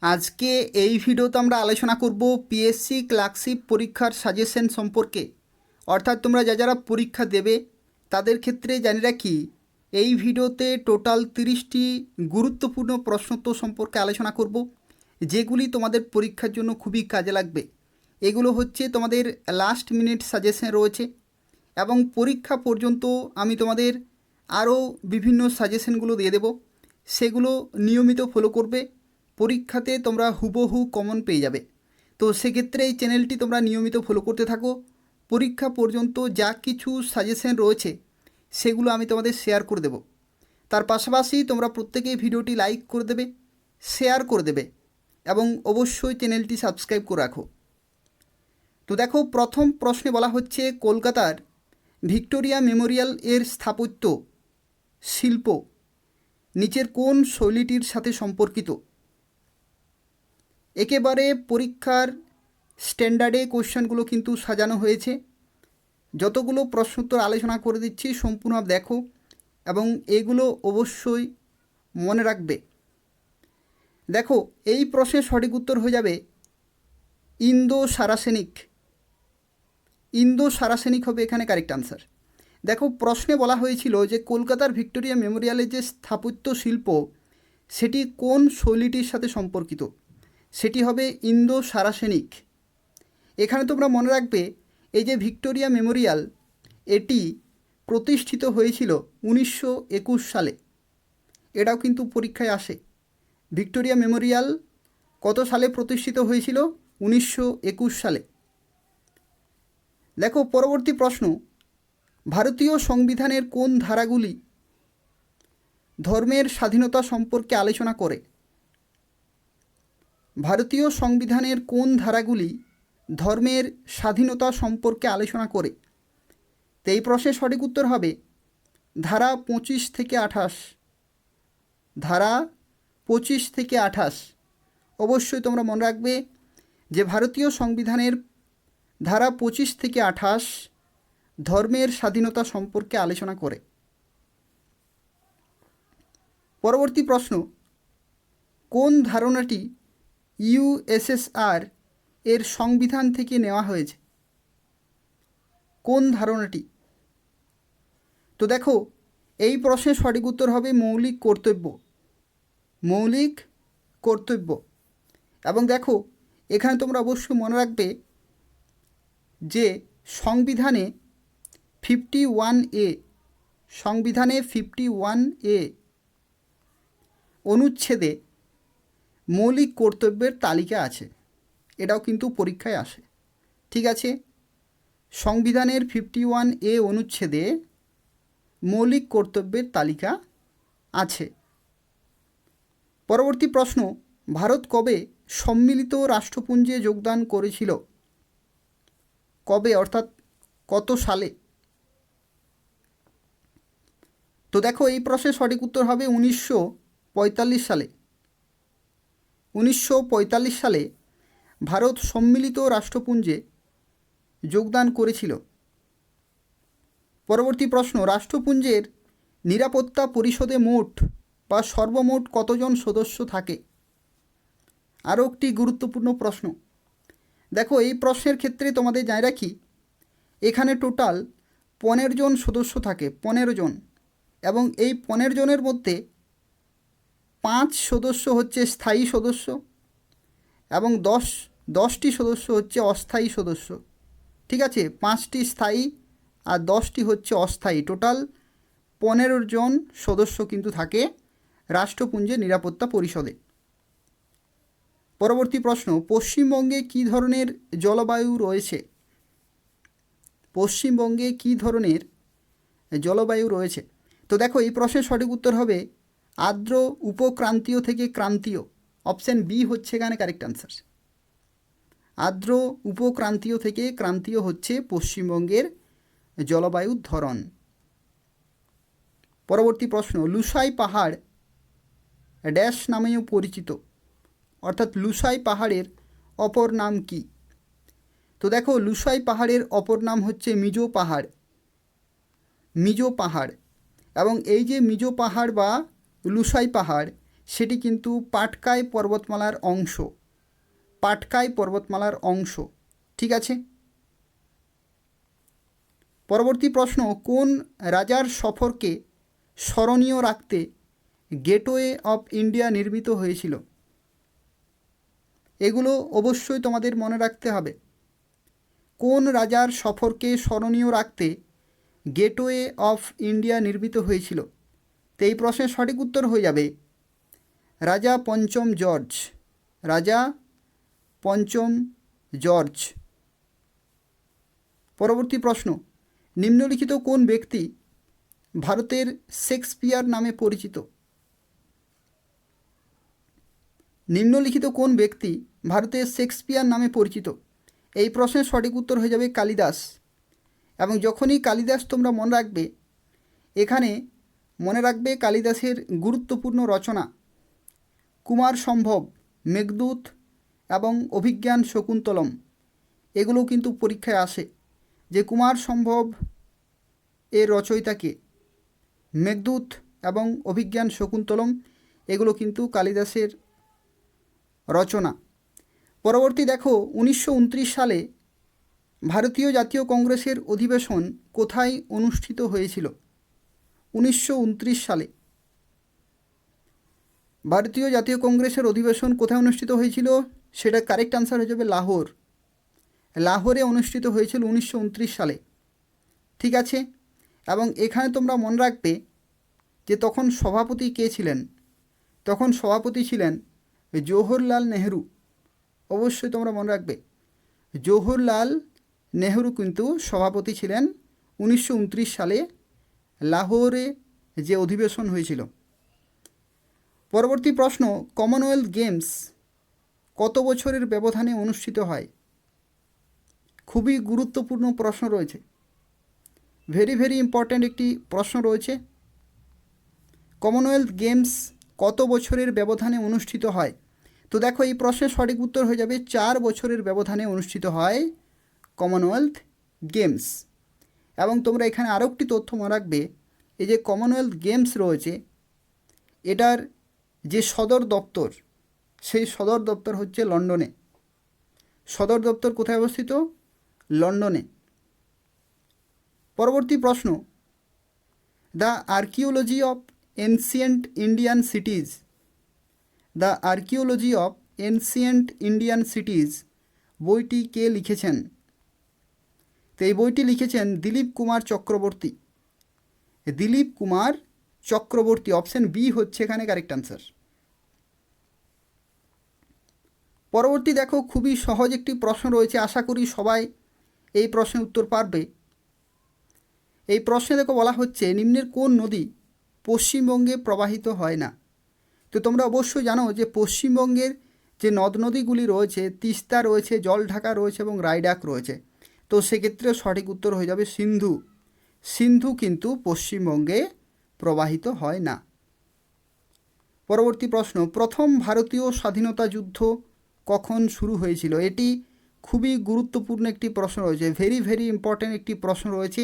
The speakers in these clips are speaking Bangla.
আজকে এই ভিডিওতে আমরা আলোচনা করব পিএসসি ক্লার্কশিপ পরীক্ষার সাজেশন সম্পর্কে। অর্থাৎ তোমরা যারা পরীক্ষা দেবে তাদের ক্ষেত্রে জানি রাখি এই ভিডিওতে টোটাল 30টি গুরুত্বপূর্ণ প্রশ্নোত্তর সম্পর্কে আলোচনা করব, যেগুলি তোমাদের পরীক্ষার জন্য খুবই কাজে লাগবে। এগুলো হচ্ছে তোমাদের লাস্ট মিনিট সাজেশন রয়েছে এবং পরীক্ষা পর্যন্ত আমি তোমাদের আরও বিভিন্ন সাজেশনগুলো দিয়ে দেব, সেগুলো নিয়মিত ফলো করবে। পরীক্ষাতে তোমরা হুবহু কমন পেয়ে যাবে। তো সেক্ষেত্রে এই চ্যানেলটি তোমরা নিয়মিত ফলো করতে থাকো। পরীক্ষা পর্যন্ত যা কিছু সাজেশন রয়েছে সেগুলো আমি তোমাদের শেয়ার করে দেব। তার পাশাপাশি তোমরা প্রত্যেকেই ভিডিওটি লাইক করে দেবে, শেয়ার করে দেবে এবং অবশ্যই চ্যানেলটি সাবস্ক্রাইব করে রাখো। তো দেখো, প্রথম প্রশ্নে বলা হচ্ছে কলকাতার ভিক্টোরিয়া মেমোরিয়াল এর স্থাপত্য শিল্প নিচের কোন শৈলীটির সাথে সম্পর্কিত? একেবারে পরীক্ষার স্ট্যান্ডার্ডে কোশ্চেনগুলো কিন্তু সাজানো হয়েছে। যতগুলো প্রশ্নোত্তর আলোচনা করে দিচ্ছি সম্পূর্ণ দেখো এবং এগুলো অবশ্যই মনে রাখবে। দেখো, এই প্রশ্নের সঠিক উত্তর হয়ে যাবে ইন্দো সারাসেনিক। ইন্দো সারাসেনিক হবে এখানে কারেক্ট আনসার। দেখো, প্রশ্নে বলা হয়েছিল যে কলকাতার ভিক্টোরিয়া মেমোরিয়ালের যে স্থাপত্য শিল্প সেটি কোন শৈলীটির সাথে সম্পর্কিত? সেটি হবে ইন্দো সারাসেনিক। এখানে তোমরা মনে রাখবে এই যে ভিক্টোরিয়া মেমোরিয়াল এটি প্রতিষ্ঠিত হয়েছিল 1921 সালে। এটাও কিন্তু পরীক্ষায় আসে। ভিক্টোরিয়া মেমোরিয়াল কত সালে প্রতিষ্ঠিত হয়েছিল? 1921 সালে। দেখো, পরবর্তী প্রশ্ন, ভারতীয় সংবিধানের কোন ধারাগুলি ধর্মের স্বাধীনতা সম্পর্কে আলোচনা করে? ভারতীয় সংবিধানের কোন ধারাগুলি ধর্মের স্বাধীনতা সম্পর্কে আলোচনা করে? তো এই প্রশ্নের সঠিক উত্তর হবে ধারা 25 থেকে 28। ধারা 25 থেকে 28 অবশ্যই তোমরা মনে রাখবে যে ভারতীয় সংবিধানের ধারা 25 থেকে 28 ধর্মের স্বাধীনতা সম্পর্কে আলোচনা করে। পরবর্তী প্রশ্ন, কোন ধারণাটি ইউএসএসআর এর সংবিধান থেকে নেওয়া হয়েছে? কোন ধারণাটি? তো দেখো, এই প্রশ্নের সঠিক উত্তর হবে মৌলিক কর্তব্য। মৌলিক কর্তব্য। এবং দেখো, এখানে তোমরা অবশ্যই মনে রাখবে যে সংবিধানে 51A, সংবিধানে 51A অনুচ্ছেদে মৌলিক কর্তব্যের তালিকা আছে। এটাও কিন্তু পরীক্ষায় আসে। ঠিক আছে, সংবিধানের 51A অনুচ্ছেদে মৌলিক কর্তব্যের তালিকা আছে। পরবর্তী প্রশ্ন, ভারত কবে সম্মিলিত রাষ্ট্রপুঞ্জে যোগদান করেছিল? কবে, অর্থাৎ কত সালে? তো দেখো, এই প্রশ্নের সঠিক উত্তর হবে 1945 সালে। 1945 সালে ভারত সম্মিলিত রাষ্ট্রপুঞ্জে যোগদান করেছিল। পরবর্তী প্রশ্ন, রাষ্ট্রপুঞ্জের নিরাপত্তা পরিষদে মোট বা সর্বমোট কতজন সদস্য থাকে? আরও একটি গুরুত্বপূর্ণ প্রশ্ন। দেখো, এই প্রশ্নের ক্ষেত্রে তোমাদের জানিয়ে রাখি এখানে টোটাল 15 জন সদস্য থাকে, 15 জন। এবং এই 15 জনের মধ্যে 5 সদস্য হচ্ছে স্থায়ী সদস্য এবং 10টি সদস্য হচ্ছে অস্থায়ী সদস্য। ঠিক আছে, 5টি স্থায়ী আর 10টি হচ্ছে অস্থায়ী। টোটাল 15 জন সদস্য কিন্তু থাকে রাষ্ট্রপুঞ্জের নিরাপত্তা পরিষদে। পরবর্তী প্রশ্ন, পশ্চিমবঙ্গে কী ধরনের জলবায়ু রয়েছে? পশ্চিমবঙ্গে কী ধরনের জলবায়ু রয়েছে? তো দেখো, এই প্রশ্নের সঠিক উত্তর হবে আর্দ্র উপক্রান্তীয় থেকে ক্রান্তীয়। অপশান বি হচ্ছে এখানে কারেক্ট আনসার। আর্দ্র উপক্রান্তীয় থেকে ক্রান্তীয় হচ্ছে পশ্চিমবঙ্গের জলবায়ুর ধরন। পরবর্তী প্রশ্ন, লুসাই পাহাড় ড্যাশ নামেও পরিচিত, অর্থাৎ লুসাই পাহাড়ের অপর নাম কি? তো দেখো, লুসাই পাহাড়ের অপর নাম হচ্ছে মিজো পাহাড়। মিজো পাহাড়। এবং এই যে মিজো পাহাড় বা লুসাই পাহাড় সেটি কিন্তু পাটকাই পর্বতমালার অংশ, পাটকাই পর্বতমালার অংশ। ঠিক আছে। পরবর্তী প্রশ্ন, কোন রাজার সফরকে স্মরণীয় রাখতে গেটওয়ে অফ ইন্ডিয়া নির্মিত হয়েছিল? এগুলো অবশ্যই তোমাদের মনে রাখতে হবে। কোন রাজার সফরকে স্মরণীয় রাখতে গেটওয়ে অফ ইন্ডিয়া নির্মিত হয়েছিল? তো এই প্রশ্নের সঠিক উত্তর হয়ে যাবে রাজা পঞ্চম জর্জ, রাজা পঞ্চম জর্জ। পরবর্তী প্রশ্ন, নিম্নলিখিত কোন ব্যক্তি ভারতের শেক্সপিয়ার নামে পরিচিত? নিম্নলিখিত কোন ব্যক্তি ভারতের শেক্সপিয়ার নামে পরিচিত? এই প্রশ্নের সঠিক উত্তর হয়ে যাবে কালিদাস। এবং যখনই কালিদাস তোমরা মনে রাখবে, এখানে মনে রাখবে কালিদাসের গুরুত্বপূর্ণ রচনা কুমার সম্ভব, মেঘদূত এবং অভিজ্ঞান শকুন্তলম, এগুলো কিন্তু পরীক্ষায় আসে যে কুমার সম্ভব এর রচয়িতাকে, মেঘদূত এবং অভিজ্ঞান শকুন্তলম এগুলো কিন্তু কালিদাসের রচনা। পরবর্তী দেখো, 1929 সালে ভারতীয় জাতীয় কংগ্রেসের অধিবেশন কোথায় অনুষ্ঠিত হয়েছিল? 1929 সালে ভারতীয় জাতীয় কংগ্রেসের অধিবেশন কোথায় অনুষ্ঠিত হয়েছিল? সেটা কারেক্ট আনসার হয়ে যাবে লাহোর। লাহোরে অনুষ্ঠিত হয়েছিল 1929 সালে। ঠিক আছে। এবং এখানে তোমরা মনে রাখবে যে তখন সভাপতি কে ছিলেন? তখন সভাপতি ছিলেন জওহরলাল নেহেরু। অবশ্যই তোমরা মনে রাখবে জওহরলাল নেহেরু কিন্তু সভাপতি ছিলেন 1929 সালে লাহোরে যে অধিবেশন হয়েছিল। পরবর্তী প্রশ্ন, কমনওয়েলথ গেমস কত বছরের ব্যবধানে অনুষ্ঠিত হয়? খুবই গুরুত্বপূর্ণ প্রশ্ন রয়েছে, ভেরি ভেরি ইম্পর্ট্যান্ট একটি প্রশ্ন রয়েছে। কমনওয়েলথ গেমস কত বছরের ব্যবধানে অনুষ্ঠিত হয়? তো দেখো এই প্রশ্নের সঠিক উত্তর হয়ে যাবে 4 বছরের ব্যবধানে অনুষ্ঠিত হয় কমনওয়েলথ গেমস। এবং তোমরা এখানে আরও একটি তথ্য মনে রাখবে, এই যে কমনওয়েলথ গেমস রয়েছে এটার যে সদর দপ্তর, সেই সদর দপ্তর হচ্ছে লন্ডনে। সদর দপ্তর কোথায় অবস্থিত? লন্ডনে। পরবর্তী প্রশ্ন, the archaeology of ancient Indian সিটিজ, the archaeology of ancient Indian সিটিজ বইটি কে লিখেছেন? তো এই বইটি লিখেছেন দিলীপ কুমার চক্রবর্তী। দিলীপ কুমার চক্রবর্তী, অপশন বি হচ্ছে এখানে কারেক্ট আনসার। পরবর্তী দেখো, খুবই সহজ একটি প্রশ্ন রয়েছে, আশা করি সবাই এই প্রশ্নের উত্তর পারবে। এই প্রশ্নে দেখো বলা হচ্ছে নিম্নের কোন নদী পশ্চিমবঙ্গে প্রবাহিত হয় না? তো তোমরা অবশ্যই জানো যে পশ্চিমবঙ্গের যে নদ নদীগুলি রয়েছে, তিস্তা রয়েছে, জলঢাকা রয়েছে এবং রায়ডাক রয়েছে। তো সেক্ষেত্রে সঠিক উত্তর হয়ে যাবে সিন্ধু। সিন্ধু কিন্তু পশ্চিমবঙ্গে প্রবাহিত হয় না। পরবর্তী প্রশ্ন, প্রথম ভারতীয় স্বাধীনতা যুদ্ধ কখন শুরু হয়েছিল? এটি খুবই গুরুত্বপূর্ণ একটি প্রশ্ন রয়েছে, ভেরি ভেরি ইম্পর্ট্যান্ট একটি প্রশ্ন রয়েছে।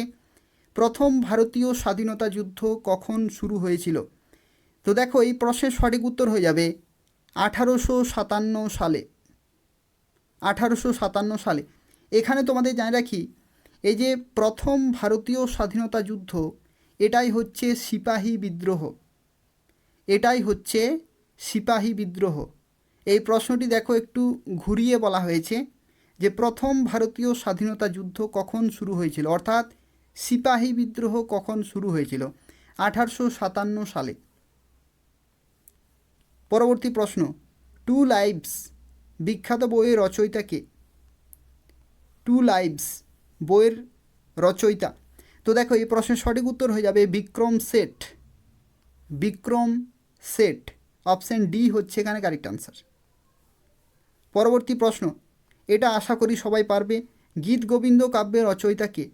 প্রথম ভারতীয় স্বাধীনতা যুদ্ধ কখন শুরু হয়েছিল? তো দেখো এই প্রশ্নের সঠিক উত্তর হয়ে যাবে 1857 সালে। 1857 সালে। এখানে তোমাদের জানিয়ে রাখি, এই যে প্রথম ভারতীয় স্বাধীনতা যুদ্ধ এটাই হচ্ছে সিপাহী বিদ্রোহ, এটাই হচ্ছে সিপাহী বিদ্রোহ। এই প্রশ্নটি দেখো একটু ঘুরিয়ে বলা হয়েছে যে প্রথম ভারতীয় স্বাধীনতা যুদ্ধ কখন শুরু হয়েছিল, অর্থাৎ সিপাহী বিদ্রোহ কখন শুরু হয়েছিল? 1857 সালে। পরবর্তী প্রশ্ন, টু লাইভস বিখ্যাত বইয়ের রচয়িতা কে? টু লাইভস বইয়ের রচয়িতা। তো দেখো এই প্রশ্নের সঠিক উত্তর হয়ে যাবে বিক্রম শেঠ। বিক্রম শেঠ, অপশন ডি হচ্ছে এখানে কারেক্ট আনসার। পরবর্তী প্রশ্ন, এটা আশা করি সবাই পারবে, গীত গোবিন্দ কাব্যের রচয়িতা কে?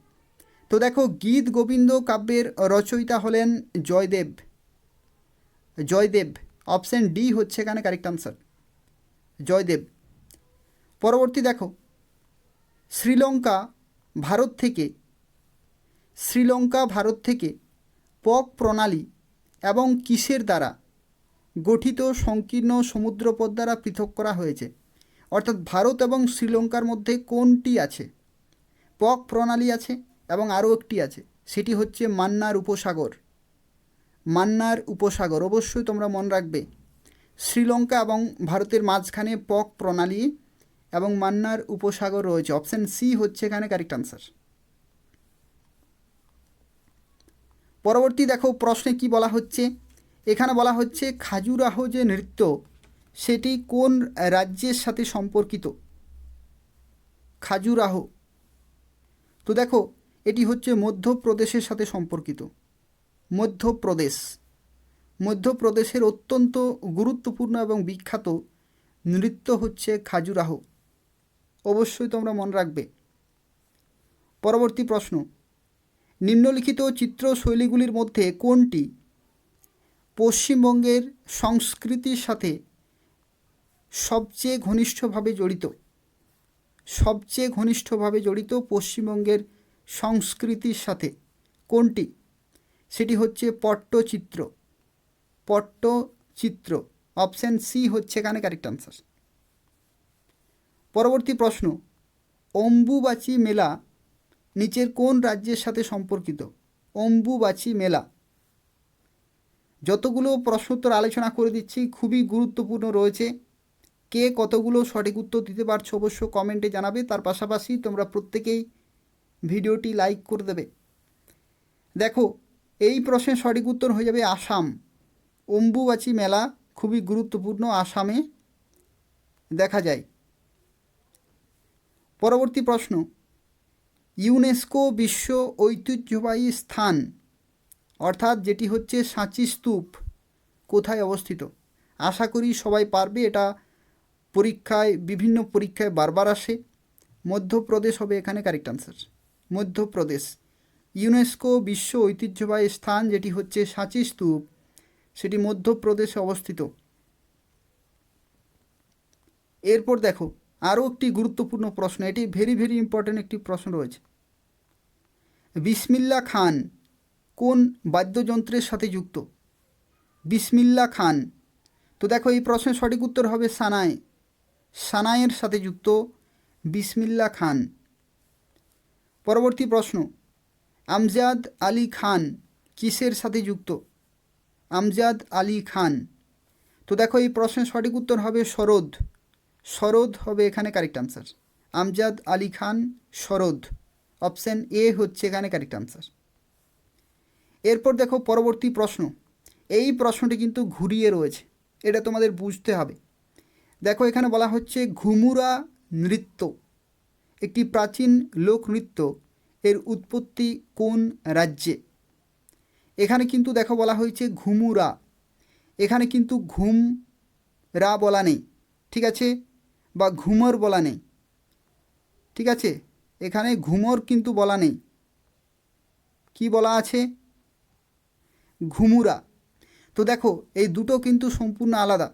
তো দেখো গীত গোবিন্দ কাব্যের রচয়িতা হলেন জয়দেব। জয়দেব, অপশন ডি হচ্ছে এখানে কারেক্ট আনসার, জয়দেব। পরবর্তী দেখো, শ্রীলঙ্কা ভারত থেকে পক প্রণালী এবং কিসের দ্বারা গঠিত সংকীর্ণ সমুদ্রপথ দ্বারা পৃথক করা হয়েছে? অর্থাৎ ভারত এবং শ্রীলঙ্কার মধ্যে কোনটি আছে? পক প্রণালী আছে এবং আরও একটি আছে, সেটি হচ্ছে মান্নার উপসাগর। মান্নার উপসাগর অবশ্যই তোমরা মনে রাখবে। শ্রীলঙ্কা এবং ভারতের মাঝখানে পক প্রণালী এবং মান্নার উপসাগর রয়েছে। অপশান সি হচ্ছে এখানে কারেক্ট আনসার। পরবর্তী দেখো প্রশ্নে কি বলা হচ্ছে, এখানে বলা হচ্ছে খাজুরাহ যে নৃত্য সেটি কোন রাজ্যের সাথে সম্পর্কিত? খাজুরাহ, তো দেখো এটি হচ্ছে মধ্যপ্রদেশের সাথে সম্পর্কিত। মধ্যপ্রদেশ, মধ্যপ্রদেশের অত্যন্ত গুরুত্বপূর্ণ এবং বিখ্যাত নৃত্য হচ্ছে খাজুরাহ। অবশ্যই তোমরা মনে রাখবে। পরবর্তী প্রশ্ন, নিম্নলিখিত চিত্রশৈলীগুলির মধ্যে কোনটি পশ্চিমবঙ্গের সংস্কৃতির সাথে সবচেয়ে ঘনিষ্ঠভাবে জড়িত? সবচেয়ে ঘনিষ্ঠভাবে জড়িত পশ্চিমবঙ্গের সংস্কৃতির সাথে কোনটি? সেটি হচ্ছে পট্টচিত্র। পট্টচিত্র, অপশান সি হচ্ছে এখানে কারেক্ট আনসার। পরবর্তী প্রশ্ন, অম্বুবাচী মেলা নিচের কোন রাজ্যের সাথে সম্পর্কিত? অম্বুবাচী মেলা, যতগুলো প্রশ্নোত্তর আলোচনা করে দিচ্ছি খুবই গুরুত্বপূর্ণ রয়েছে। কে কতগুলো সঠিক উত্তর দিতে পারছো অবশ্য কমেন্টে জানাবে। তার পাশাপাশি তোমরা প্রত্যেকেই ভিডিওটি লাইক করে দেবে। দেখো এই প্রশ্নের সঠিক উত্তর হয়ে যাবে আসাম। অম্বুবাচী মেলা খুবই গুরুত্বপূর্ণ, আসামে দেখা যায়। পরবর্তী প্রশ্ন, ইউনেস্কো বিশ্ব ঐতিহ্যবাহী স্থান অর্থাৎ যেটি হচ্ছে সাঁচি স্তূপ কোথায় অবস্থিত? আশা করি সবাই পারবে, এটা পরীক্ষায় বিভিন্ন পরীক্ষায় বারবার আসে। মধ্যপ্রদেশ হবে এখানে কারেক্ট আনসার। মধ্যপ্রদেশ, ইউনেস্কো বিশ্ব ঐতিহ্যবাহী স্থান যেটি হচ্ছে সাঁচি স্তূপ সেটি মধ্যপ্রদেশে অবস্থিত। এরপর দেখো আরও একটি গুরুত্বপূর্ণ প্রশ্ন, এটি ভেরি ভেরি ইম্পর্ট্যান্ট একটি প্রশ্ন রয়েছে। বিসমিল্লা খান কোন বাদ্যযন্ত্রের সাথে যুক্ত? বিসমিল্লা খান, তো দেখো এই প্রশ্নের সঠিক উত্তর হবে সানাই। সানাইয়ের সাথে যুক্ত বিসমিল্লা খান। পরবর্তী প্রশ্ন, আমজাদ আলী খান কিসের সাথে যুক্ত? আমজাদ আলী খান, তো দেখো এই প্রশ্নের সঠিক উত্তর হবে সরোদ। সরোদ হবে এখানে correct answer. Amjad Ali Khan sarod, option A হচ্ছে এখানে কারেক্ট আনসার। এরপর দেখো পরবর্তী প্রশ্ন, এই প্রশ্নটি কিন্তু ঘুরিয়ে রয়েছে, এটা তোমাদের বুঝতে হবে। দেখো এখানে বলা হচ্ছে ঘুমুরা নৃত্য একটি প্রাচীন লোকনৃত্য, এর উৎপত্তি কোন রাজ্যে? এখানে কিন্তু দেখো বলা হয়েছে ঘুমুরা, এখানে কিন্তু ঘুম রা বলা নেই, ঠিক আছে, বা ঘুমর বলা নেই, ঠিক আছে, এখানে ঘুমর কিন্তু বলা নেই। কি বলা আছে? ঘুমুরা। তো দেখো এই দুটো কিন্তু সম্পূর্ণ আলাদা।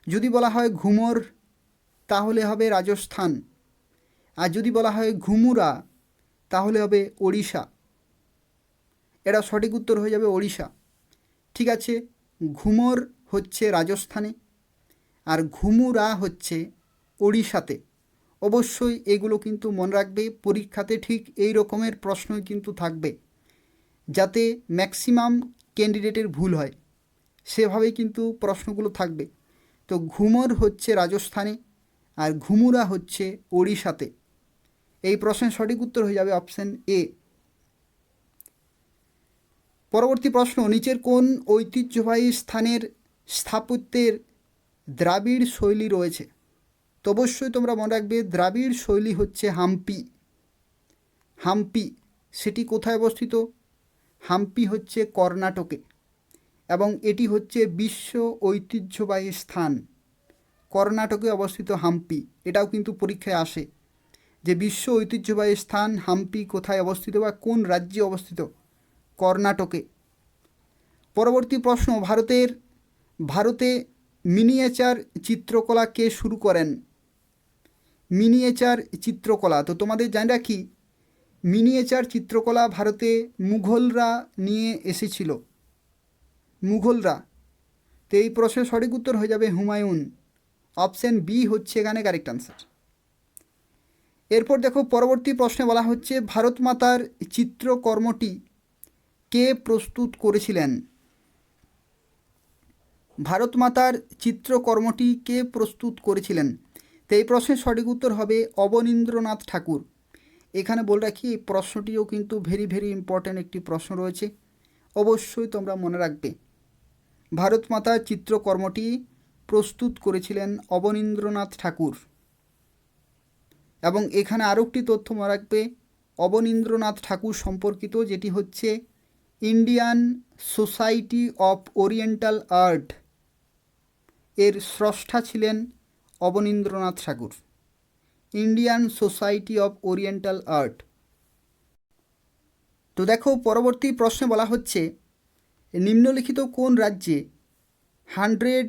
যদি বলা হয় ঘুমর তাহলে হবে রাজস্থান, আর যদি বলা হয় ঘুমুরা তাহলে হবে ওড়িশা। এটা সঠিক উত্তর হয়ে যাবে ওড়িশা, ঠিক আছে। ঘুমর হচ্ছে রাজস্থানে আর ঘুমুরা হচ্ছে ওড়িশাতে। অবশ্যই এগুলো কিন্তু মনে রাখবে, পরীক্ষাতে ঠিক এই রকমের প্রশ্নই কিন্তু থাকবে, যাতে ম্যাক্সিমাম ক্যান্ডিডেটের ভুল হয় সেভাবেই কিন্তু প্রশ্নগুলো থাকবে। তো ঘুমর হচ্ছে রাজস্থানে আর ঘুমুরা হচ্ছে ওড়িশাতে। এই প্রশ্নের সঠিক উত্তর হয়ে যাবে অপশান এ। পরবর্তী প্রশ্ন, নিচের কোন ঐতিহ্যবাহী স্থানের স্থাপত্যের দ্রাবিড় শৈলী রয়েছে? তো অবশ্যই তোমরা মনে রাখবে দ্রাবিড় শৈলী হচ্ছে হাম্পি। হাম্পি সেটি কোথায় অবস্থিত? হাম্পি হচ্ছে কর্ণাটকে এবং এটি হচ্ছে বিশ্ব ঐতিহ্যবাহী স্থান। কর্ণাটকে অবস্থিত হাম্পি, এটাও কিন্তু পরীক্ষায় আসে যে বিশ্ব ঐতিহ্যবাহী স্থান হাম্পি কোথায় অবস্থিত বা কোন রাজ্যে অবস্থিত? কর্ণাটকে। পরবর্তী প্রশ্ন, ভারতে মিনিয়েচার চিত্রকলা কে শুরু করেন? মিনিয়েচার চিত্রকলা, তো তোমাদের জানি রাখি মিনিয়েচার চিত্রকলা ভারতে মুঘলরা নিয়ে এসেছিল। মুঘলরা, তো তো এই প্রশ্নের সঠিক উত্তর হয়ে যাবে হুমায়ুন। অপশান বি হচ্ছে এখানে কারেক্ট আনসার। এরপর দেখো পরবর্তী প্রশ্নে বলা হচ্ছে ভারত মাতার চিত্রকর্মটি কে প্রস্তুত করেছিলেন? ভারত মাতার চিত্রকর্মটি কে প্রস্তুত করেছিলেন? তো এই প্রশ্নের সঠিক উত্তর হবে অবনীন্দ্রনাথ ঠাকুর। এখানে বলে রাখি এই প্রশ্নটিও কিন্তু ভেরি ইম্পর্ট্যান্ট একটি প্রশ্ন রয়েছে, অবশ্যই তোমরা মনে রাখবে। ভারত মাতার চিত্রকর্মটি প্রস্তুত করেছিলেন অবনীন্দ্রনাথ ঠাকুর। এবং এখানে আরও একটি তথ্য মনে রাখবে অবনীন্দ্রনাথ ঠাকুর সম্পর্কিত, যেটি হচ্ছে Indian Society of Oriental Art এর স্রষ্টা ছিলেন Abanindranath Tagore. Indian Society of Oriental Art. তো দেখো পরবর্তী প্রশ্নে বলা হচ্ছে নিম্নলিখিত কোন রাজ্যে 100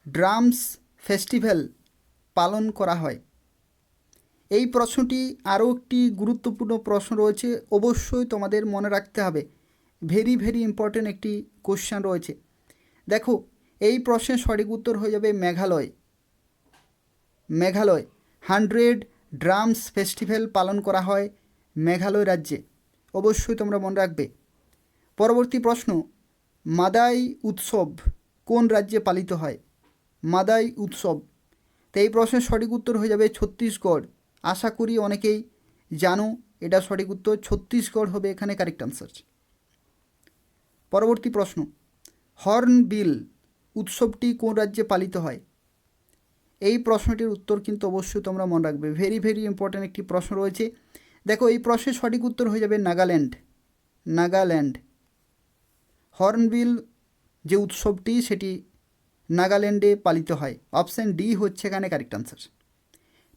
ড্রামস ফেস্টিভ্যাল পালন করা হয়? এই প্রশ্নটি আরও একটি গুরুত্বপূর্ণ প্রশ্ন রয়েছে, অবশ্যই তোমাদের মনে রাখতে হবে। ভেরি ইম্পর্ট্যান্ট একটি কোশ্চেন রয়েছে। দেখো এই প্রশ্নের সঠিক উত্তর হয়ে যাবে মেঘালয়। 100 ড্রামস ফেস্টিভ্যাল পালন করা হয় মেঘালয় রাজ্যে, অবশ্যই তোমরা মনে রাখবে। পরবর্তী প্রশ্ন, মাদাই উৎসব কোন রাজ্যে পালিত হয়? মাদাই উৎসব। তো এই প্রশ্নের সঠিক উত্তর হয়ে যাবে ছত্তিশগড়। আশা করি অনেকেই জানো এটা সঠিক উত্তর, ছত্তিশগড় হবে এখানে কারেক্ট আনসার। পরবর্তী প্রশ্ন, হর্নবিল উৎসবটি কোন রাজ্যে পালিত হয়? এই প্রশ্নটির উত্তর কিন্তু অবশ্যই তোমরা মনে রাখবে, ভেরি ইম্পর্ট্যান্ট একটি প্রশ্ন রয়েছে। দেখো এই প্রশ্নের সঠিক উত্তর হয়ে যাবে নাগাল্যান্ড। হর্নবিল যে উৎসবটি সেটি নাগাল্যান্ডে পালিত হয়। অপশান ডি হচ্ছে এখানে কারেক্ট আনসার।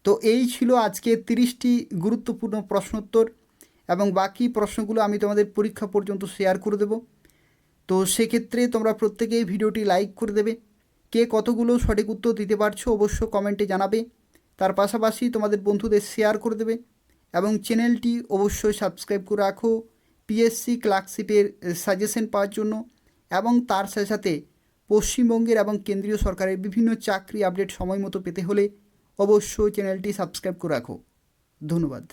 তো এই ছিল আজকে 30টি গুরুত্বপূর্ণ প্রশ্নোত্তর, এবং বাকি প্রশ্নগুলো আমি তোমাদের পরীক্ষা পর্যন্ত শেয়ার করে দেব। তো সেক্ষেত্রে তোমরা প্রত্যেকেই ভিডিওটি লাইক করে দেবে। কে কতগুলো সঠিক উত্তর দিতে পারছো অবশ্য কমেন্টে জানাবে। তার পাশাপাশি তোমাদের বন্ধুদের শেয়ার করে দেবে এবং চ্যানেলটি অবশ্যই সাবস্ক্রাইব করে রাখো পিএসসি ক্লার্কশিপের সাজেশন পাওয়ার জন্য, এবং তার সাথে সাথে পশ্চিমবঙ্গের এবং কেন্দ্রীয় সরকারের বিভিন্ন চাকরি আপডেট সময় মতো পেতে হলে অবশ্যই চ্যানেলটি সাবস্ক্রাইব করে রাখো। ধন্যবাদ।